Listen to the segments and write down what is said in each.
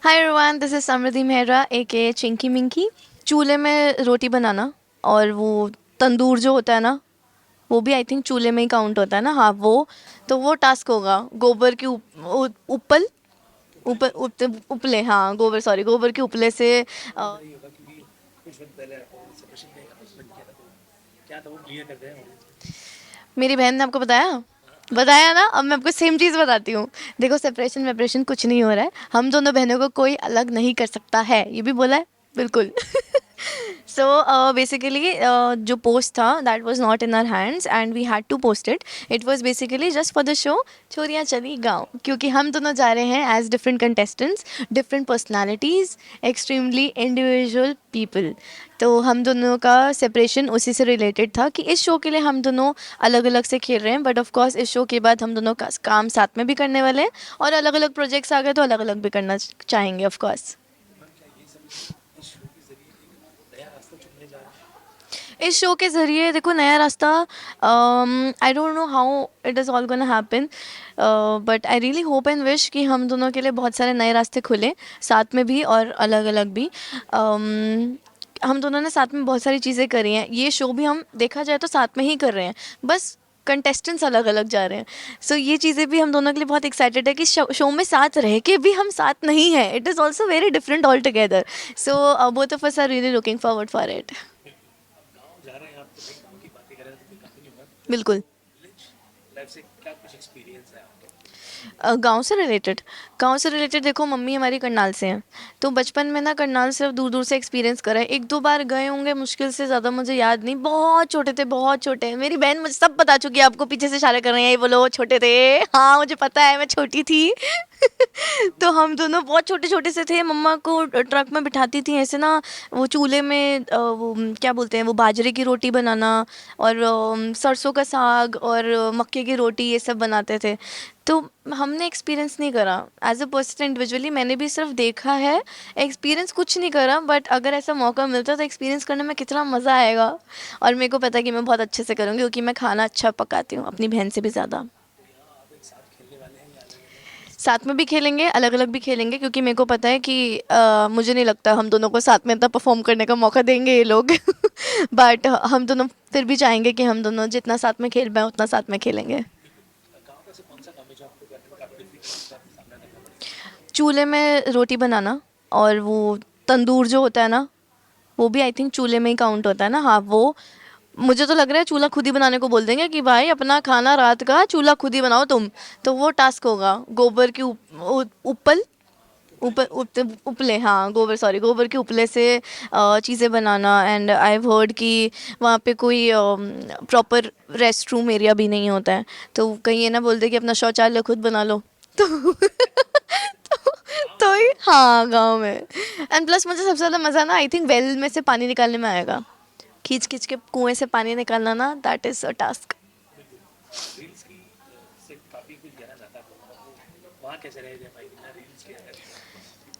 Hi everyone, this is समृद्धि मेहरा ए चिंकी मिंकी। चूल्हे में रोटी बनाना और वो तंदूर जो होता है ना, वो भी आई थिंक चूल्हे में ही काउंट होता है ना। हाँ, वो टास्क होगा। गोबर की उपल ऊपर उपले, हाँ गोबर, सॉरी, गोबर के उपले से मेरी बहन ने आपको बताया बताया ना। अब मैं आपको सेम चीज़ बताती हूँ। देखो, सेपरेशन वेपरेशन कुछ नहीं हो रहा है। हम दोनों बहनों को कोई अलग नहीं कर सकता है, ये भी बोला है बिल्कुल। सो बेसिकली जो पोस्ट था that was not in our hands and we had to post it. It was basically just for the show, छोरियाँ चली गाँव, क्योंकि हम दोनों जा रहे हैं as different contestants, different personalities, extremely individual people. तो हम दोनों का सेपरेशन उसी से रिलेटेड था कि इस शो के लिए हम दोनों अलग अलग से खेल रहे हैं, बट ऑफ कोर्स इस शो के बाद हम दोनों का काम साथ में भी करने वाले हैं, और अलग अलग प्रोजेक्ट्स आ गए तो अलग अलग भी करना चाहेंगे ऑफ कोर्स। इस शो के ज़रिए देखो नया रास्ता, I don't know how it is all gonna happen, but I really hope and wish कि हम दोनों के लिए बहुत सारे नए रास्ते खुले, साथ में भी और अलग अलग भी। हम दोनों ने साथ में बहुत सारी चीज़ें करी हैं। ये शो भी हम देखा जाए तो साथ में ही कर रहे हैं, बस कंटेस्टेंट्स अलग अलग जा रहे हैं। सो ये चीज़ें भी हम दोनों के लिए बहुत एक्साइटेड है कि शो में साथ रह के भी हम साथ नहीं हैं। It is also very different all together. So both of us are really looking forward for it. बिल्कुल। गांव से रिलेटेड देखो, मम्मी हमारी करनाल से हैं, तो बचपन में ना करनाल सिर्फ दूर दूर से एक्सपीरियंस करा है। एक दो बार गए होंगे मुश्किल से, ज़्यादा मुझे याद नहीं। बहुत छोटे थे, बहुत छोटे। मेरी बहन मुझे सब बता चुकी है, आपको पीछे से इशारे कर रहे हैं, ये बोलो छोटे थे। हाँ मुझे पता है, मैं छोटी थी। तो हम दोनों बहुत छोटे छोटे से थे। मम्मा को ट्रक में बिठाती थी ऐसे ना, वो चूल्हे में वो क्या बोलते हैं, वो बाजरे की रोटी बनाना, और सरसों का साग और मक्के की रोटी, ये सब बनाते थे। तो हमने एक्सपीरियंस नहीं करा एज अ पर्सन इंडिविजुअली, मैंने भी सिर्फ देखा है, एक्सपीरियंस कुछ नहीं करा। बट अगर ऐसा मौका मिलता तो एक्सपीरियंस करने में कितना मज़ा आएगा। और मेरे को पता है कि मैं बहुत अच्छे से करूँगी, क्योंकि मैं खाना अच्छा पकाती हूँ, अपनी बहन से भी ज़्यादा। साथ में भी खेलेंगे, अलग अलग भी खेलेंगे, क्योंकि मेरे को पता है कि मुझे नहीं लगता हम दोनों को साथ में इतना परफॉर्म करने का मौका देंगे ये लोग। बट हम दोनों फिर भी चाहेंगे कि हम दोनों जितना साथ में खेल पाए उतना साथ में खेलेंगे। चूल्हे में रोटी बनाना और वो तंदूर जो होता है ना, वो भी आई थिंक चूल्हे में ही काउंट होता है ना। हाँ, वो मुझे तो लग रहा है चूल्हा खुद ही बनाने को बोल देंगे कि भाई अपना खाना रात का चूल्हा खुद ही बनाओ तुम। तो वो टास्क होगा, गोबर की उपल उपले, हाँ गोबर, सॉरी, गोबर के उपले से चीज़ें बनाना। एंड आई हैव हर्ड कि वहाँ पे कोई प्रॉपर रेस्ट रूम एरिया भी नहीं होता है, तो कहीं ये ना बोल दे कि अपना शौचालय खुद बना लो। तो तो ही हाँ, गांव में। एंड प्लस मुझे सबसे ज़्यादा मज़ा ना आई थिंक वेल में से पानी निकालने में आएगा। खींच खींच के कुएं से पानी निकालना ना, दैट इज़ अ टास्क।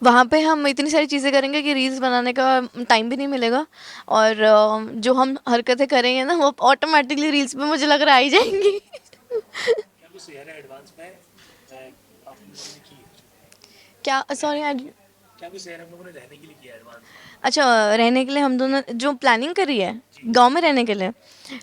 वहाँ पे हम इतनी सारी चीज़ें करेंगे कि रील्स बनाने का टाइम भी नहीं मिलेगा। और जो हम हरकतें करेंगे ना, वो ऑटोमेटिकली रील्स पे मुझे लग रहा है आ ही जाएंगी। क्या, सॉरी, अच्छा, रहने के लिए हम दोनों जो प्लानिंग करी है गांव में रहने के लिए,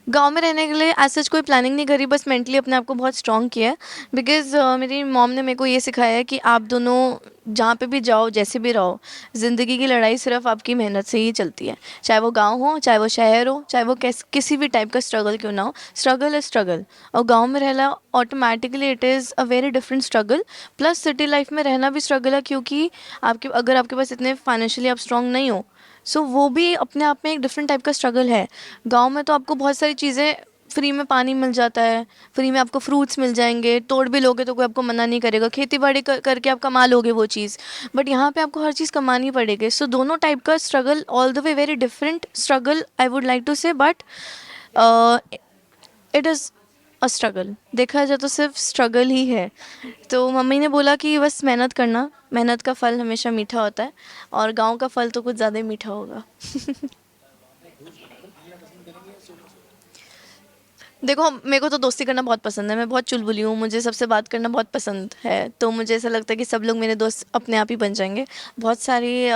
गांव में रहने के लिए एज सच कोई प्लानिंग नहीं करी, बस मेंटली अपने आप को बहुत स्ट्रॉन्ग किया है। बिकॉज मेरी मॉम ने मेरे को ये सिखाया है कि आप दोनों जहाँ पे भी जाओ, जैसे भी रहो, ज़िंदगी की लड़ाई सिर्फ आपकी मेहनत से ही चलती है। चाहे वो गांव हो, चाहे वो शहर हो, चाहे वो किसी भी टाइप का स्ट्रगल क्यों ना हो, स्ट्रगल इज़ स्ट्रगल। और गांव में रहना automatically it is a very different struggle. Plus city life में रहना भी स्ट्रगल है, क्योंकि आपके अगर आपके पास इतने फाइनेंशियली आप स्ट्रॉन्ग नहीं हो, सो वो भी अपने आप में एक डिफरेंट टाइप का स्ट्रगल है। गांव में तो आपको बहुत सारी चीज़ें फ्री में, पानी मिल जाता है, फ्री में आपको फ्रूट्स मिल जाएंगे, तोड़ भी लोगे तो कोई आपको मना नहीं करेगा, खेती बाड़ी करके आप कमा लोगे वो चीज़। बट यहाँ पे आपको हर चीज़ कमानी पड़ेगी। सो दोनों टाइप का struggle, all the way very different struggle I would like to say, but it is a struggle. देखा जाए तो सिर्फ स्ट्रगल ही है। तो मम्मी ने बोला कि बस मेहनत करना, मेहनत का फल हमेशा मीठा होता है, और गांव का फल तो कुछ ज़्यादा ही मीठा होगा। देखो, मेरे को तो दोस्ती करना बहुत पसंद है, मैं बहुत चुलबुली हूँ, मुझे सबसे बात करना बहुत पसंद है, तो मुझे ऐसा लगता है कि सब लोग मेरे दोस्त अपने आप ही बन जाएँगे। बहुत सारी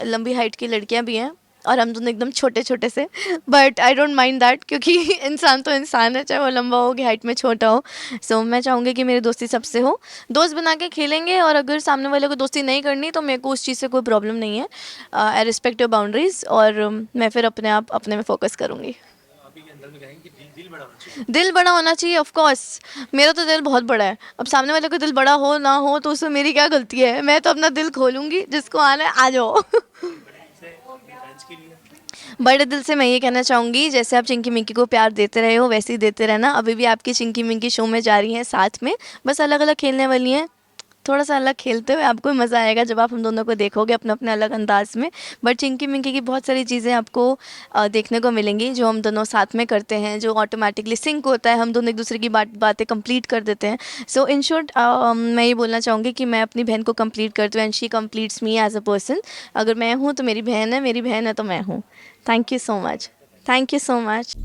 लंबी हाइट की लड़कियाँ भी हैं और हम दोनों एकदम छोटे-छोटे से, but I don't mind that क्योंकि इंसान तो इंसान है, चाहे वो लंबा हो कि हाइट में छोटा हो। सो मैं चाहूँगी कि मेरी दोस्ती सबसे हो, दोस्त बना के खेलेंगे और अगर सामने वाले को दोस्ती नहीं करनी तो मेरे को उस चीज़ से कोई प्रॉब्लम नहीं है। आई रिस्पेक्ट योर बाउंड्रीज़ और मैं फिर अपने आप अपने में फ़ोकस करूँगी। दिल बड़ा होना चाहिए ऑफ कोर्स। मेरा तो दिल बहुत बड़ा है। अब सामने वाले का दिल बड़ा हो ना हो तो उसमें मेरी क्या गलती है? मैं तो अपना दिल खोलूँगी, जिसको आना है आ जाओ। बड़े दिल से मैं ये कहना चाहूँगी जैसे आप चिंकी मिंकी को प्यार देते रहे हो वैसे ही देते रहना। अभी भी आपकी चिंकी मिंकी शो में जा रही हैं साथ में, बस अलग-अलग खेलने वाली हैं। थोड़ा-सा अलग खेलते हुए आपको मज़ा आएगा जब आप हम दोनों को देखोगे अपने-अपने अलग अंदाज़ में। बट चिंकी मिंकी की बहुत सारी चीज़ें आपको देखने को मिलेंगी जो हम दोनों साथ में करते हैं, जो ऑटोमैटिकली सिंक होता है, हम दोनों एक-दूसरे की बातें कंप्लीट कर देते हैं। सो इन शॉर्ट मैं ये बोलना चाहूँगी कि मैं अपनी बहन को कंप्लीट करती हूँ and she completes me as a person. अगर मैं हूँ तो मेरी बहन है तो मैं हूँ। Thank you so much. Thank you so much.